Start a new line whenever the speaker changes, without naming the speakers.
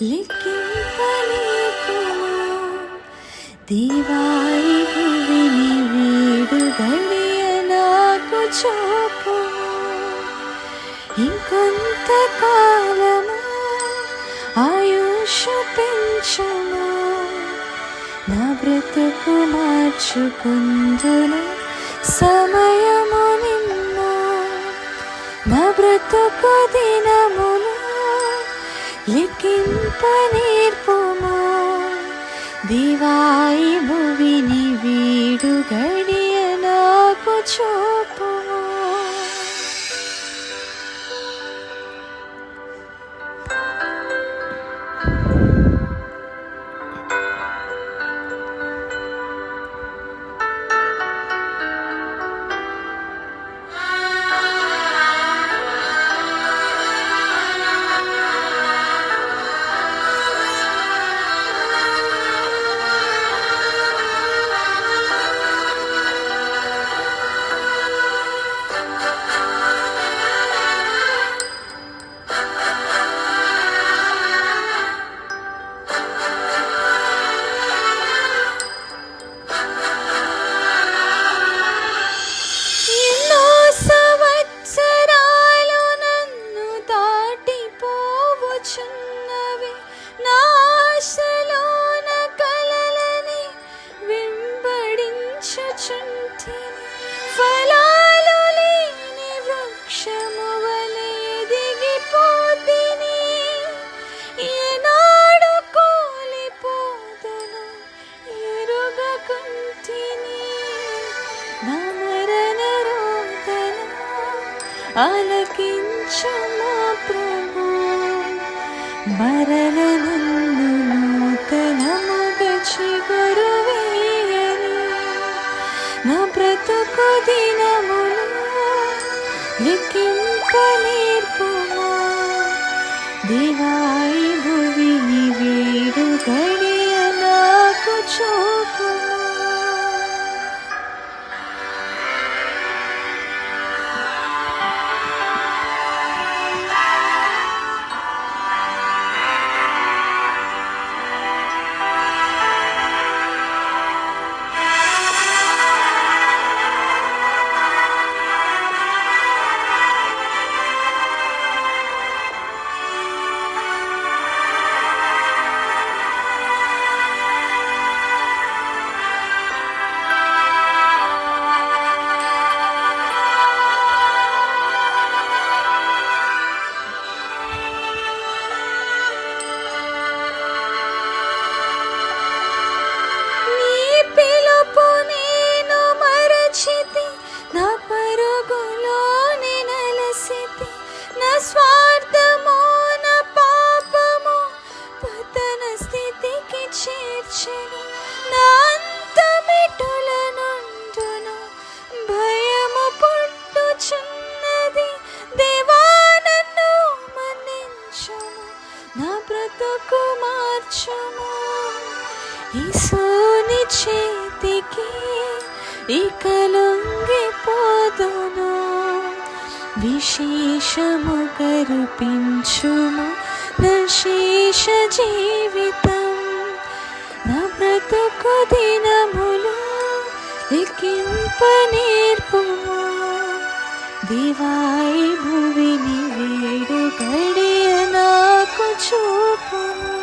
లిఖింపలేకుము దేవాయి భువిని వీడు గడియ నాకు చూపుము. ఇంకొంతకాలము ఆయుష్ పెంచుము, నా బ్రతుకు మార్చుకుందును సమయము నిన్ను. నా బ్రతుకు దినములు లిఖింప నేర్పుము దేవాయి భువిని వీడు గడియ నాకు చూపుము. ఫలాలు లేని వృక్షము వలె దిగిపోతిని, ఏనాడు కూలిపోదును ఎరుగకుంటిని. నా మరణ రోదన ఆలకించుము ప్రభు, మరల నన్ను నూతనముగా చిగురువేయని. నా బ్రతుకు దినములు లిఖింప నేర్పుము దేవాయి భువిని వీడు గడియ నాకు చూపుము. నా పరుగులోనే నలసితి, నా స్వార్థము నా పాపము పతన స్థితికి చేర్చెను. నా అంతమిటుల నుండును భయము పుట్టుచున్నది, దేవా నన్ను మన్నించుము, నా బ్రతుకు మార్చుము. యేసుని చేతికి ఇక లొంగిపోదును, విశేషము కరుపించుము నా శేష జీవితం. నా బ్రతుకు దినములు లిఖింప నేర్పుము దేవాయి భువిని వీడు గడియ నాకు చూపుము.